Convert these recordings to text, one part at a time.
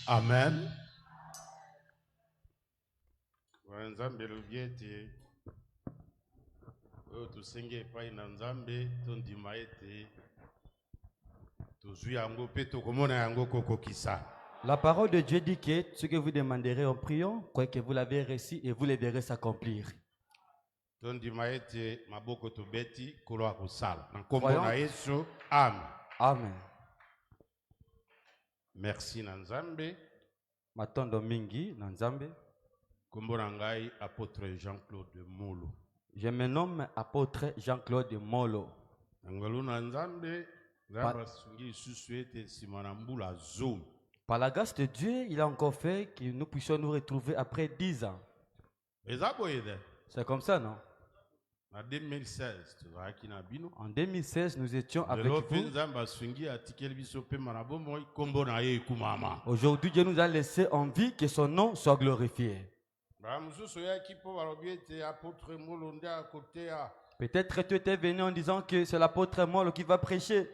Amen. Nzambe lobiete oyo tusenge epai na Nzambe tondima ete tozwi yango pe tokomona yango kokokisa. La parole de Dieu dit que ce que vous demanderez en priant, croyez que vous l'avez reçu et vous le verrez s'accomplir. Tondima ete maboko tobeti kolo akosala. Na kombo na Yesu. Amen. Amen. Merci na Nzambe. Matondo mingi na Nzambe. Kombo na ngai apôtre Jean-Claude Molo. Je me nomme apôtre Jean-Claude Molo. Ngalo na Nzambe, Nzambe sungi susu ete simana mbula zoom. Par la grâce de Dieu, il a encore fait que nous puissions nous retrouver après 10 ans. C'est comme ça, non? En 2016, nous étions avec vous. Aujourd'hui, Dieu nous a laissé en vie, que son nom soit glorifié. Peut-être que tu étais venu en disant que c'est l'apôtre Molo qui va prêcher.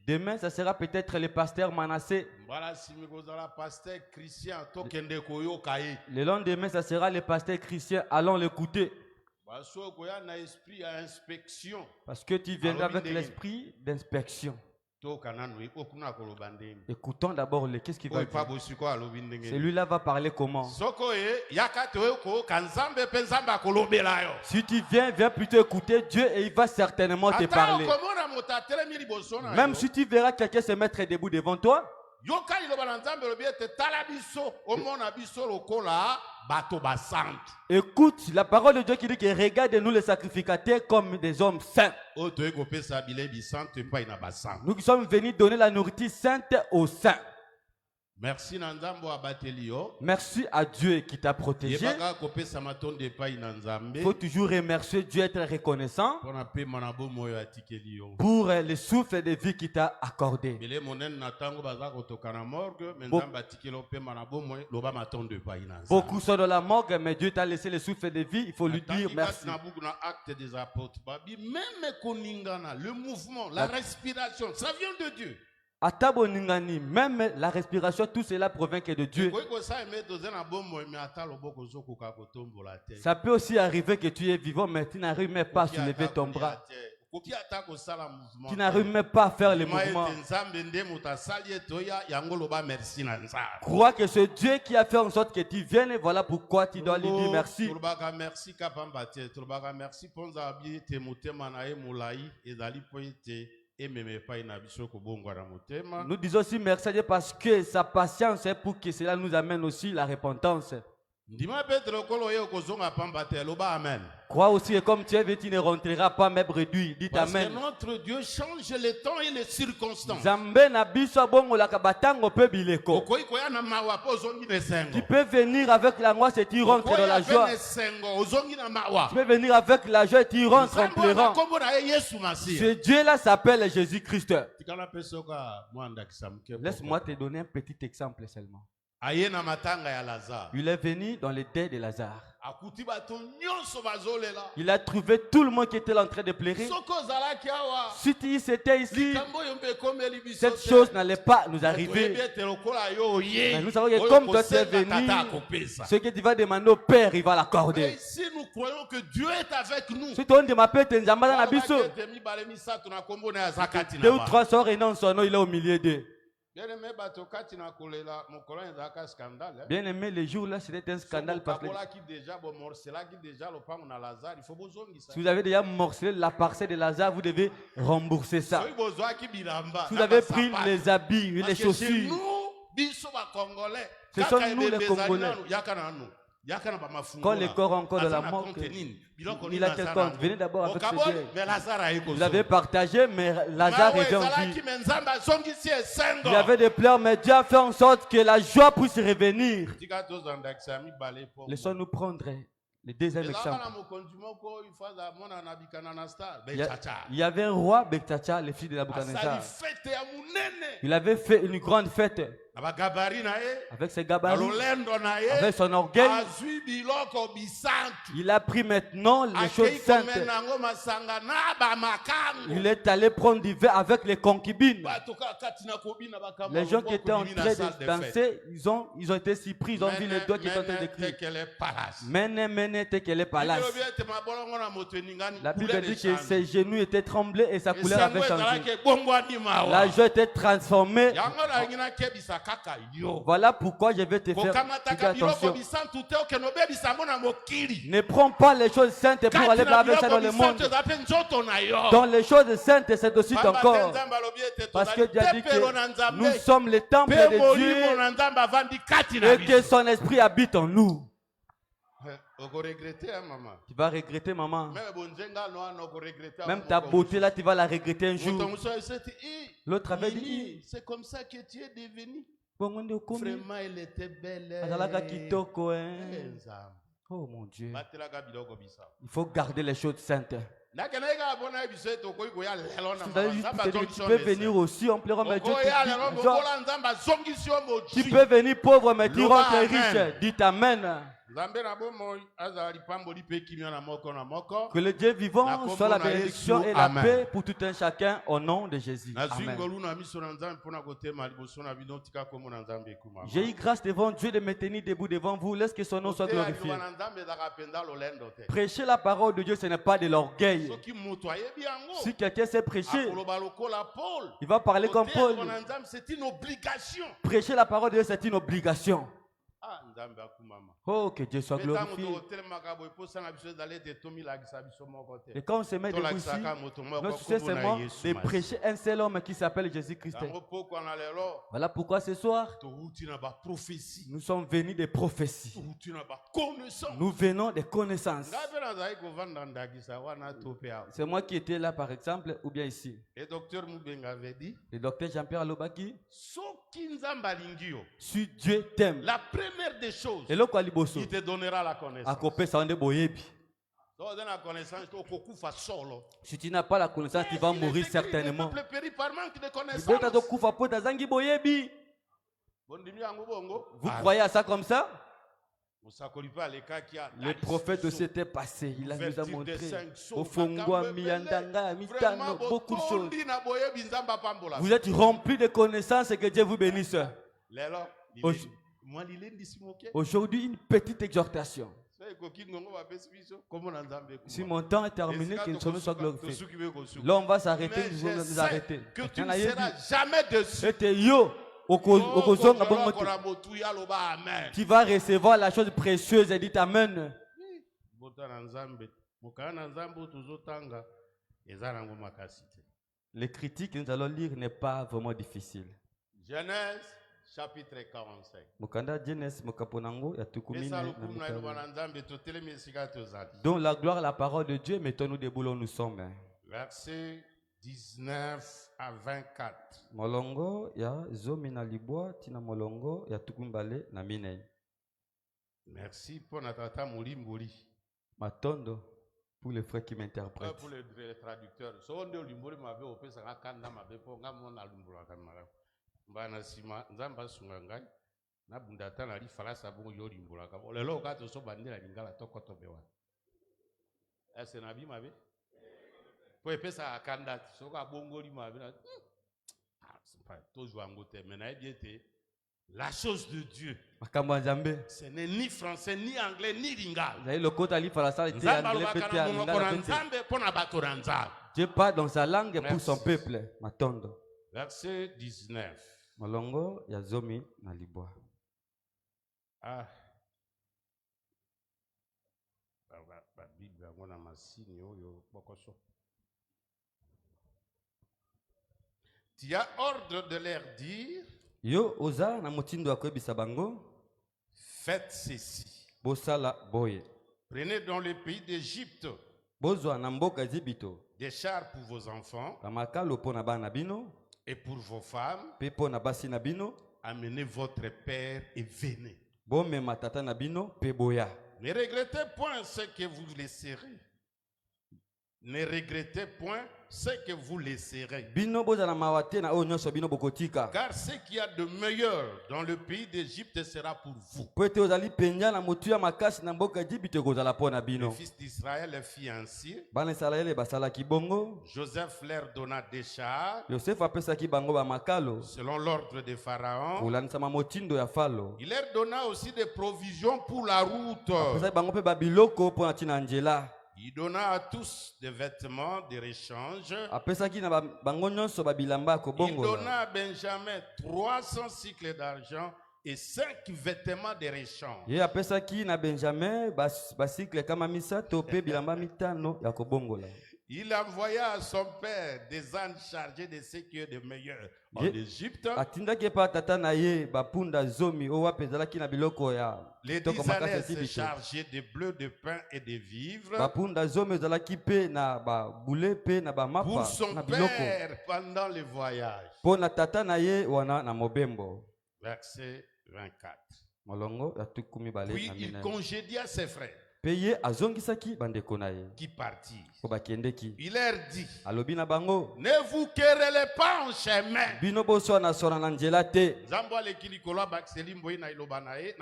Demain, ça sera peut-être le pasteur Manassé. Le lendemain, ça sera le pasteur Christian. Allons l'écouter. Parce que tu viendras avec l'esprit d'inspection. Écoutons d'abord qu'est-ce qu'il va dire. Celui-là va parler comment. Si tu viens plutôt écouter Dieu et il va certainement te parler. Même si tu verras quelqu'un se mettre debout devant toi, écoute la parole de Dieu qui dit que regarde-nous les sacrificateurs comme des hommes saints. Nous qui sommes venus donner la nourriture sainte aux saints. Merci Merci à Dieu qui t'a protégé. Il faut toujours remercier Dieu, être reconnaissant pour le souffle de vie qu'il t'a accordé. Beaucoup sont dans la morgue, mais Dieu t'a laissé le souffle de vie. Il faut lui dire merci. Même le mouvement, la respiration, ça vient de Dieu. Même la respiration, tout cela provient que de Dieu. Ça peut aussi arriver que tu es vivant, mais tu n'arrives même pas à soulever ton bras. Tu n'arrives même pas à faire le mouvement. Crois que c'est Dieu qui a fait en sorte que tu viennes et voilà pourquoi tu dois lui dire merci. Nous disons aussi merci à Dieu parce que sa patience est pour que cela nous amène aussi la repentance. Crois aussi que comme tu es venu, tu ne rentreras pas même réduit. Dites parce amen. Que notre Dieu change les temps et les circonstances. Tu peux venir avec l'angoisse et tu rentres dans la joie. Tu peux venir avec la joie et tu rentres en pleurant. Ce Dieu-là s'appelle Jésus-Christ. Laisse-moi te donner un petit exemple seulement. Il est venu dans le deuil de Lazare. Il a trouvé tout le monde qui était en train de pleurer. Si tu étais ici, cette chose n'allait pas nous arriver. Mais nous savons que comme toi tu es venu, ce que tu vas demander au Père, il va l'accorder. Si nous croyons que Dieu est avec nous, si tu veux m'appeler Tenzamba, 2 ou 3 soeurs et non son nom, il est au milieu d'eux. Bien aimé, les jours là, c'était un scandale parce que si vous avez déjà morcelé la parcelle de Lazare, vous devez rembourser ça. Si vous avez pris les habits, les chaussures, ce sont nous les Congolais. Quand le corps est encore de la mort, il a quel compte? Venez d'abord avec ce Dieu. Vous avez partagé, mais Lazare est en vie. Il y avait des pleurs, mais Dieu a fait en sorte que la joie puisse revenir. Laissons-nous prendre Le deuxième exemple. Il y avait un roi, Bektacha, le fils de Nabuchodonosor. Il avait fait une grande fête. Avec ses gabarits, avec son orgueil, il a pris maintenant les choses saintes. Il est allé prendre du vin avec les concubines. Les gens qui étaient en train de danser, ils ont été si pris, ils ont vu les doigts qui étaient en train de crier. Mene, mene, tekele palace. La Bible dit que ses genoux étaient tremblés et sa couleur avait changé. La joie était transformée. Voilà pourquoi je vais te faire attention. Ne prends pas les choses saintes pour aller avec ça dans le monde. Dans les choses saintes, c'est aussi ton corps. Parce que Dieu a dit que nous sommes le temple de Dieu et que son esprit habite en nous. Tu vas regretter, maman. Même ta beauté là, tu vas la regretter un jour. L'autre avait dit, c'est comme ça que tu es devenu. Vraiment, elle était belle. Oh mon Dieu. Il faut garder les choses saintes. Tu peux venir aussi en pleurant, mais Dieu tu peux venir pauvre, mais tu rentres riche. Dites Amen. Que le Dieu vivant soit la bénédiction et la paix pour tout un chacun au nom de Jésus. Amen. J'ai eu grâce devant Dieu de me tenir debout devant vous. Laisse que son nom soit glorifié. Prêcher la parole de Dieu, ce n'est pas de l'orgueil. Si quelqu'un sait prêcher, il va parler comme Paul. Prêcher la parole de Dieu, c'est une obligation. Oh, que Dieu soit glorifié. Et quand on se met debout ici, notre succès c'est moi de prêcher un seul homme qui s'appelle Jésus-Christ. Voilà pourquoi ce soir, nous sommes venus des prophéties. Nous venons des connaissances. C'est moi qui étais là par exemple, ou bien ici. Le docteur Mubenga avait dit, le docteur Jean-Pierre Alobaki, si Dieu t'aime, la première des choses, il te donnera la connaissance. Si tu n'as pas la connaissance, tu vas mourir certainement. Vous croyez à ça comme ça? Le prophète aussi était passé. Il nous a montré beaucoup de choses. Vous êtes remplis de connaissances et que Dieu vous bénisse. Aujourd'hui, une petite exhortation. Si mon temps est terminé, que son nom soit glorifié. Là, on va s'arrêter, nous allons nous arrêter. Que tu ne seras jamais dessus. Tu vas recevoir la chose précieuse et dites Amen. Les critiques que nous allons lire n'est pas vraiment difficile. Genèse chapitre 45. Donc la gloire, la parole de Dieu, mettons-nous debout où nous sommes. Verset 19 à 24. Molongo ya zomi na libwa tina molongo ya tukumbale na minei. Merci pour notre tata Moulimboli. Matondo pour les frères qui m'interprètent. Pour les traducteurs. So on limboli m'avait opé ça kanda m'avait pour ngam on a lumbola kanara. Bana sima nzamba sungangai na bundata na li falasa bon yo limbola ka. Lelo ka to so bandela lingala tokoto bewa. Est-ce na bi m'avait pour epesa kanda soka bongoli m'avait. La chose de Dieu, ce n'est ni français, ni anglais, ni lingala. Dieu parle dans sa langue pour son peuple. Verset 19. Molongo ya zomi na libwa. Ah. Bible ngona masini yo bokoso. Tu as ordre de leur dire, yo oza na motindo akoyebisa bango, faites ceci. Bosala boye. Prenez dans le pays d'Égypte bozwa na mboka Ezipito des chars pour vos enfants kamakalo pona bana bino et pour vos femmes. Pe pona basi na bino. Amenez votre père et venez. Bomema tata na bino pe boya. Ne regrettez point ce que vous laisserez. Ne regrettez point ce que vous laisserez. Car ce qu'il y a de meilleur dans le pays d'Égypte sera pour vous. Les fils d'Israël fit ainsi. Joseph leur donna des chars selon l'ordre de Pharaon. Il leur donna aussi des provisions pour la route. Il donna à tous des vêtements de rechange. Il donna à Benjamin 300 cycles d'argent et 5 vêtements de rechange. Il envoya à son père des ânes chargés de ce qui est de meilleur en Égypte. Les 10 ânes se chargeaient de bleu, de pain et de vivres pour son père pendant le voyage. Verset 24. Puis il congédia ses frères qui partirent. Il leur dit, ne vous querellez pas en chemin.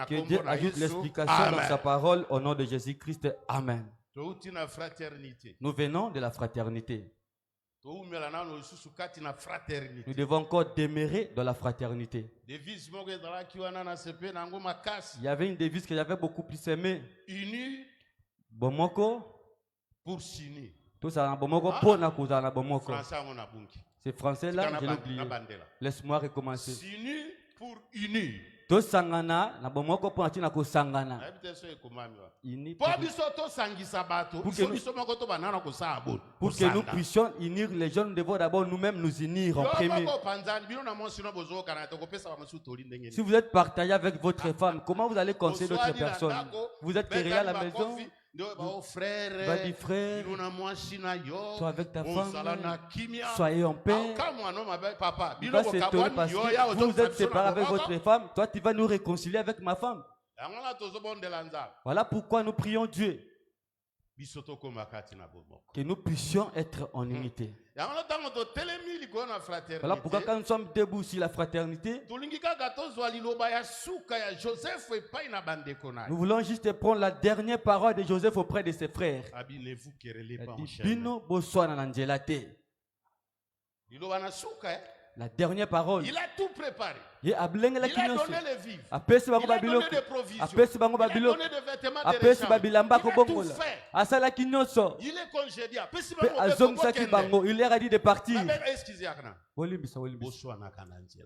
Que Dieu ajoute l'explication dans sa parole au nom de Jésus-Christ. Amen. Nous venons de la fraternité. Nous devons encore demeurer dans la fraternité. Il y avait une devise que j'avais beaucoup plus aimée. Unis Bomoko pour s'unir. Tout ça, Bomoko pour na kuzana Bomoko. C'est français là, j'ai oublié. Laisse-moi recommencer. S'unir pour unir. To sangana na Bomoko pour na kusangana. Pour que nous puissions unir les gens, nous devons d'abord nous-mêmes nous unir en premier. Si vous êtes partagé avec votre femme, comment vous allez conseiller d'autres personnes? Vous êtes querellé à la maison? Va dire frère, sois avec ta femme, soyez en paix. Il va s'étonner parce que vous êtes séparés avec votre femme. Toi, tu vas nous réconcilier avec ma femme. Voilà pourquoi nous prions Dieu. Que nous puissions être en unité. Voilà pourquoi quand nous sommes debout sur la fraternité, nous voulons juste prendre la dernière parole de Joseph auprès de ses frères. La dernière parole. Il a tout préparé. Il a donné les vivres. Il a donné des provisions. Il a donné des vêtements de rechange. Il a tout fait. Il est congédié. Il leur a dit de partir.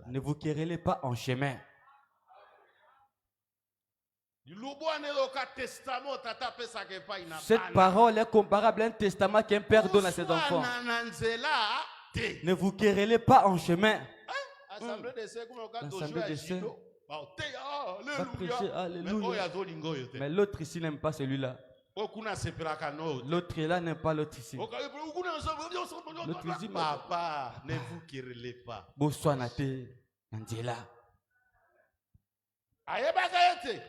Ne vous querellez pas en chemin. Cette parole est comparable à un testament qu'un père donne à ses enfants. Ne vous querellez pas en chemin. L'assemblée de sœurs va prêcher alléluia. Mais l'autre ici n'aime pas celui-là. L'autre là n'aime pas l'autre ici. L'autre ici, papa, ne vous querellez pas. Bonsoanate, Angela.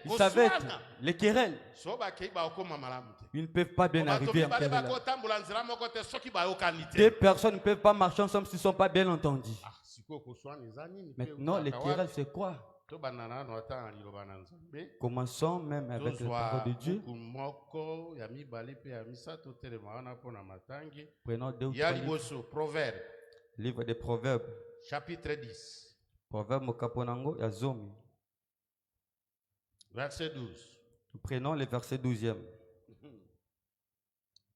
Ils savaient les querelles. Ils ne peuvent pas bien arriver en querelle. Deux personnes ne peuvent pas marcher ensemble s'ils ne sont pas bien entendus. Maintenant, les querelles, c'est quoi? Commençons même avec la parole de Dieu. Prenons deux ou trois livres. Livre des Proverbes. Chapitre 10. Proverbe Mokaponango Yazomi. Verset 12. Nous prenons le verset 12e.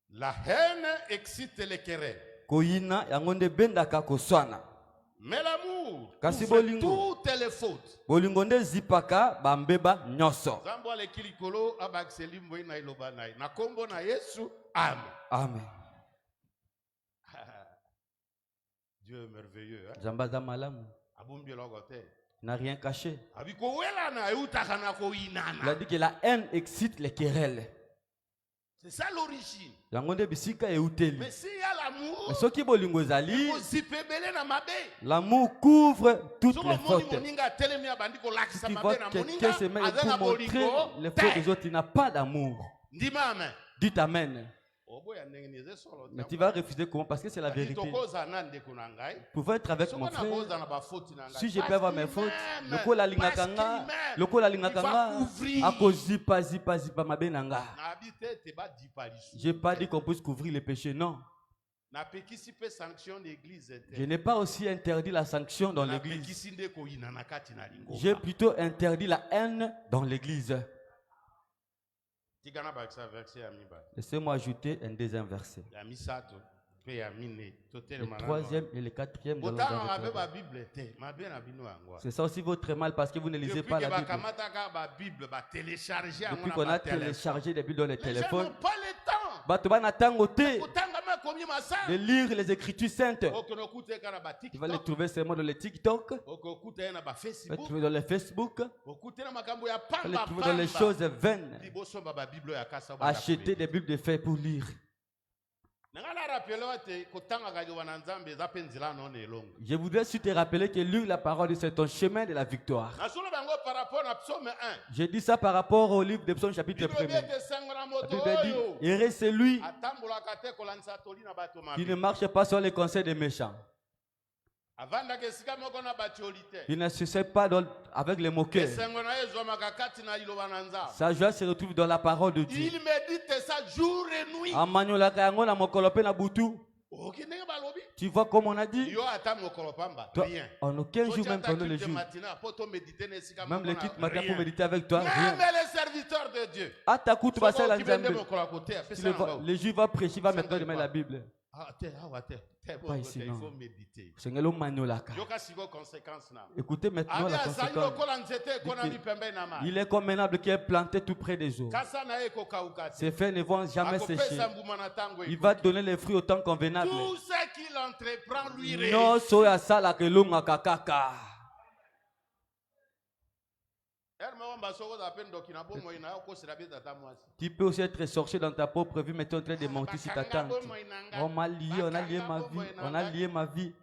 La haine excite les querelles. Koyina yangonde bendaka koswana. Mais l'amour Kasi couvre toutes les fautes. Bolingonde zipaka bambeba nyoso. Zambo ale kilikolo abakseli mboyi na iloba na na kombo na Yesu. Amen. Amen. Dieu est merveilleux. Zambaza malamu. Abumbi logote. N'a rien caché. Il a dit que la haine excite les querelles. C'est ça l'origine. Mais s'il y a l'amour, l'amour couvre toutes les fautes. Si tu vois quelqu'un se met pour montrer les fautes des autres, il n'a pas d'amour. Dites Amen. Mais tu vas refuser comment? Parce que c'est la vérité. Pour être avec mon frère, si je peux avoir mes fautes, le ko la lingakanga, à cause zipa ma benanga. J'ai pas dit qu'on puisse couvrir les péchés, non. Je n'ai pas aussi interdit la sanction dans l'église. J'ai plutôt interdit la haine dans l'église. Laissez-moi ajouter un deuxième verset. Le troisième et le quatrième. C'est ça aussi votre mal parce que vous ne lisez pas la Bible. Depuis qu'on a téléchargé des Bibles dans les téléphones, les gens n'ont pas le temps de lire les Écritures saintes. Tu vas les trouver seulement dans les TikTok, tu vas les trouver dans les Facebook, tu vas les trouver dans les choses vaines. Acheter des Bibles de fait pour lire. Je voudrais aussi te rappeler que lire la parole, c'est ton chemin de la victoire. Je dis ça par rapport au livre de Psaume chapitre 1er. La Bible dit, heureux c'est lui qui ne marche pas sur les conseils des méchants. Il ne se sait pas avec les moqueurs. Sa joie se retrouve dans la parole de Dieu. Il médite ça jour et nuit. Tu vois comme on a dit, en aucun jour, même pendant le jour, même le titre matin pour méditer avec toi, rien. Même les serviteurs de Dieu. Le juif va prêcher, il va maintenant remettre la Bible. Pas ici, non. Écoutez maintenant la conséquence. Il est comme un arbre qui est planté tout près des eaux. Ses feuilles ne vont jamais sécher. Il va donner les fruits au temps convenable. Tout ce qu'il entreprend lui réussit. Tu peux aussi être sorcier dans ta propre vie, mais tu es en train de mentir sur ta tante. On m'a lié, on a lié ma vie, on a lié ma vie.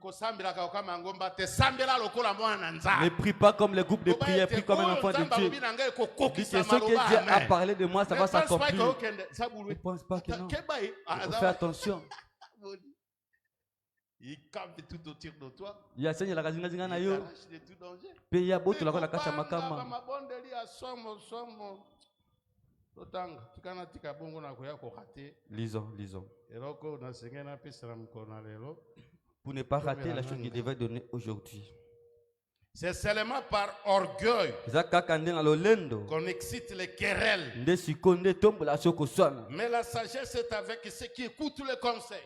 Ne prie pas comme les groupes de prière, prie comme un enfant de Dieu. Dis que ce que Dieu a parlé de moi, ça va s'accomplir. Ne pense pas que non. Il faut faire attention. Il campe tout autour de toi. Il arrache de tout danger. Lisons, lisons. Pour ne pas rater la chose qu'il devait donner aujourd'hui. C'est seulement par orgueil qu'on excite les querelles. Mais la sagesse est avec ceux qui écoutent le conseil.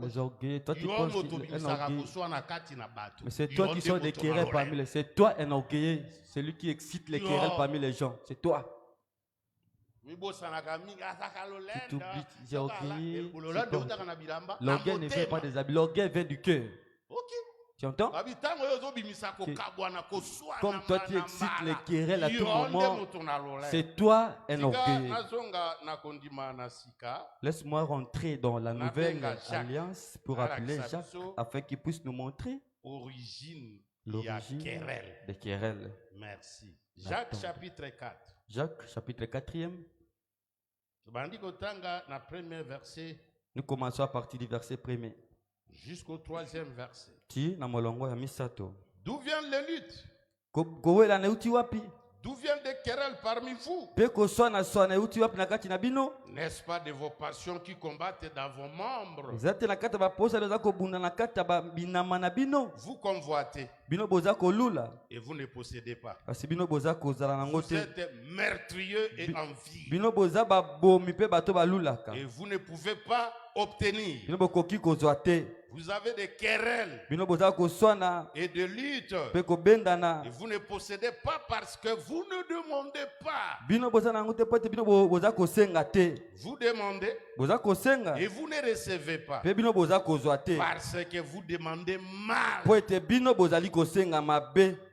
Les orgueils, toi tu penses qu'il est un orgueil. Mais c'est toi qui sors des querelles parmi les gens. C'est toi un orgueilleux, celui qui excite les querelles parmi les gens. C'est toi. Tu t'oublies, tu es orgueilleux. L'orgueil ne vient pas des habits, l'orgueil vient du cœur. Tu entends? Comme toi tu excites les querelles à tout moment, c'est toi un orgueil. Laisse-moi rentrer dans la nouvelle alliance pour appeler Jacques afin qu'il puisse nous montrer l'origine des querelles. Merci. Jacques chapitre 4. Jacques chapitre 4e. Nous commençons à partir du verset 1er. Jusqu'au 3e verset. D'où viennent les luttes? D'où viennent des querelles parmi vous? N'est-ce pas de vos passions qui combattent dans vos membres? Vous convoitez et vous ne possédez pas. Vous êtes meurtrieux et envieux et vous ne pouvez pas obtenir. Vous avez des querelles et de luttes et vous ne possédez pas parce que vous ne demandez pas. Vous demandez et vous ne recevez pas parce que vous demandez mal.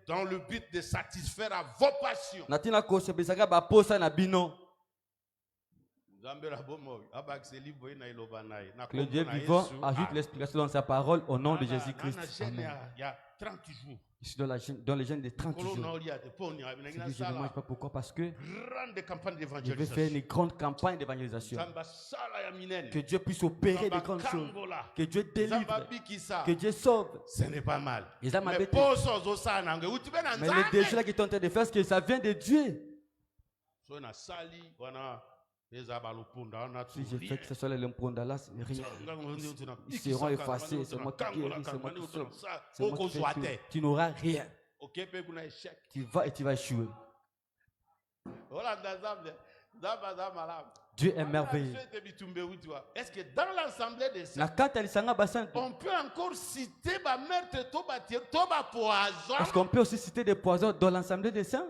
dans le but de satisfaire à vos passions. Que le Dieu vivant ajoute l'explication dans sa parole au nom de Jésus-Christ. Il y a 30 jours. Ici dans les jeunes de 30 jours. Je ne mange pas pourquoi? Parce que je vais faire une grande campagne d'évangélisation. Que Dieu puisse opérer de grandes choses. Que Dieu délivre. Que Dieu sauve. Ce n'est pas mal. Mais les déchets là qui sont en train de faire, que ça vient de Dieu. Si je fais que ce soit les lemponda là, rien. Ils seront effacés. C'est moi qui guéris, c'est moi qui sauve. C'est moi qui fais. Tu n'auras rien. Tu vas et tu vas échouer. Dieu est merveilleux. Est-ce que dans l'assemblée des saints, on peut encore citer est-ce qu'on peut aussi citer des poisons dans l'assemblée des saints?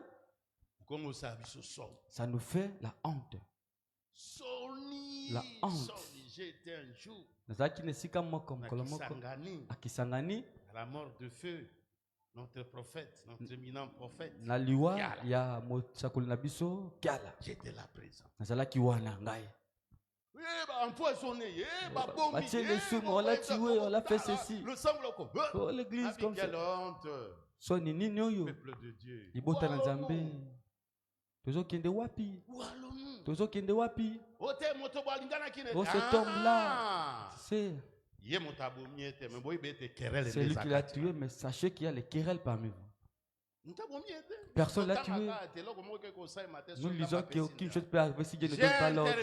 Ça nous fait la honte. La honte. À la mort de feu, notre prophète, notre éminent prophète. J'étais là présent. Oui, empoisonné, on l'a tué, on l'a fait ceci. Le sang oh, l'église comme ça. Quelle honte. Peuple de Dieu. Oh, cet homme-là, c'est lui qui l'a tué, mais sachez qu'il y a les querelles parmi vous. Personne ne l'a tué. Nous lisons qu'aucune chose peut arriver si Dieu ne donne pas l'ordre.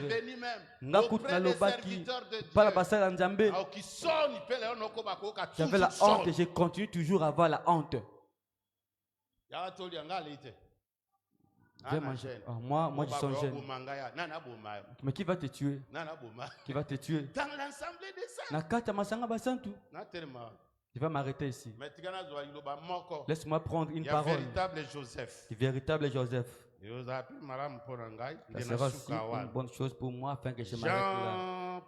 J'avais la honte et je continue toujours à avoir la honte. Moi, je suis jeune. Mais qui va te tuer? Qui va te tuer? Dans l'assemblée des saints. Je vais m'arrêter ici. Laisse-moi prendre une parole. Le véritable Joseph. Ça sera aussi une bonne chose pour moi afin que je m'arrête là.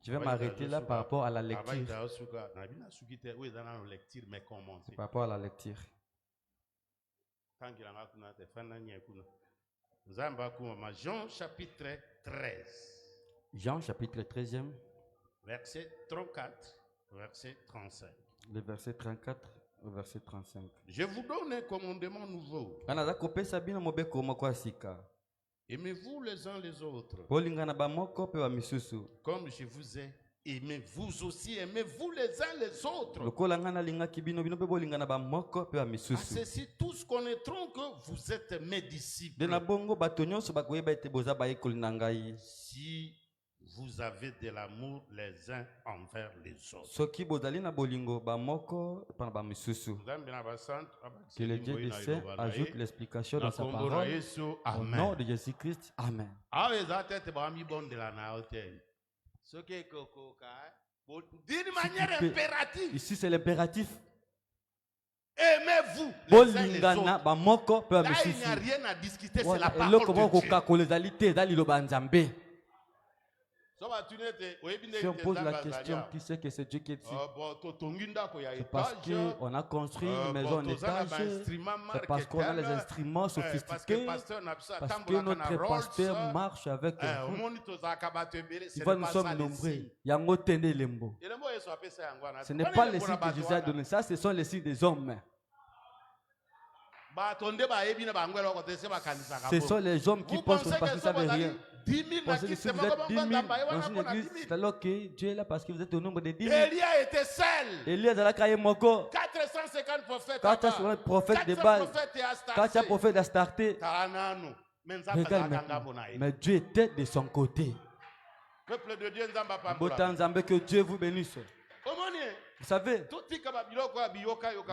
Je vais m'arrêter là par rapport à la lecture. Par rapport à la lecture. Jean chapitre 13. Jean chapitre 13e. Verset 34, verset 35. Le verset 34 au verset 35. Je vous donne un commandement nouveau. Aimez-vous les uns les autres. Comme je vous ai aimé, vous aussi aimez-vous les uns les autres. À ceci, tous connaîtront que vous êtes mes disciples. Si vous avez de l'amour les uns envers les autres. Que le Dieu des saints ajoute l'explication dans sa parole. Au nom de Jésus-Christ. Amen. D'une manière impérative. Ici, c'est l'impératif. Aimez-vous les uns les autres. Là, il n'y a rien à discuter, c'est la parole de Dieu. Si on pose la question, qui sait que c'est Dieu qui est dessus? C'est parce qu'on a construit une maison en étage. C'est parce qu'on a les instruments sophistiqués. Parce que notre pasteur marche avec nous. Il va nous sommes nombreux. Ce n'est pas les signes que Jésus a donné. Ça, ce sont les signes des hommes. Ce sont les hommes qui pensent parce qu'ils ne savent rien. 10 000 Pensez que si vous êtes 10 000 dans une église, c'est alors que Dieu est là parce que vous êtes au nombre de 10 000. Elia était seul. Elia a créé Moko. 450 prophètes. 450 prophètes de Baal. 4 prophètes d'Astarté. Regarde maintenant. Mais Dieu était de son côté. Peuple de Dieu, que Dieu vous bénisse. Vous savez,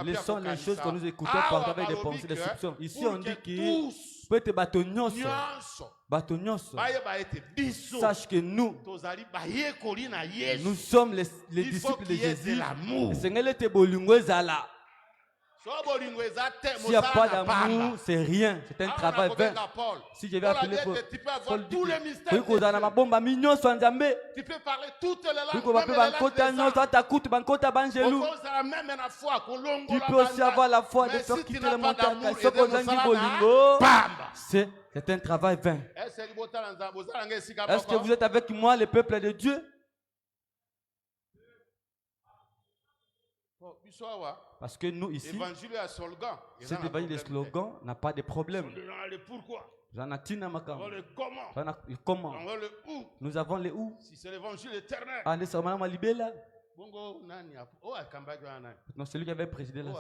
laissons les choses que nous écoutons par avec des pensées, des soupçons. Ici, on dit que peut être batonios. Sache que nous sommes les disciples de Jésus. Le Seigneur était bolingwezala. S'il n'y a pas d'amour, c'est rien. C'est un travail vain. Si je vais appeler Paul, tu peux avoir tous les mystères. Tu peux parler toutes les langues. Tu peux aussi avoir la foi de faire quitter les montagnes. C'est un travail vain. Est-ce que vous êtes avec moi, le peuple de Dieu? Parce que nous ici, cet évangile de slogan n'a pas de problème. J'en ai le comment. Nous avons le où. Si c'est l'évangile éternel. Non, celui qui avait présidé là.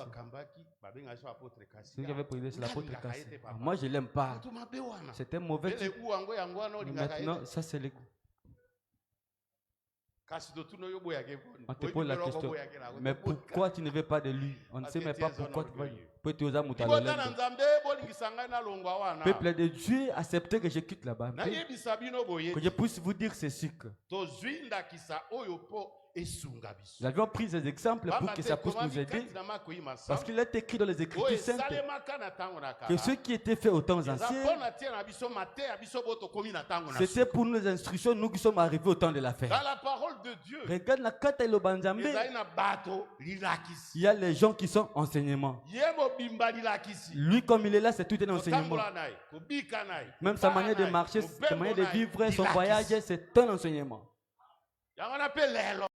Celui qui avait présidé, c'est l'apôtre Cassé. Moi, je ne l'aime pas. C'est un mauvais type. Maintenant, ça c'est le. On te pose la question, mais pourquoi tu ne veux pas de lui? On ne sait même pas pourquoi tu veux. Peuple de Dieu, acceptez que je quitte là-bas. Que je puisse vous dire ceci. Nous avions pris des exemples pour que ça puisse nous aider. Parce qu'il est écrit dans les Écritures saintes que ce qui était fait aux temps anciens, c'était pour nos instructions, nous qui sommes arrivés au temps de la fin. Dans la parole de Dieu, regarde la carte et le banzambe. Il y a les gens qui sont enseignements. Lui, comme il est là, c'est tout un enseignement. Même sa manière de marcher, sa manière de vivre, son voyage, c'est un enseignement.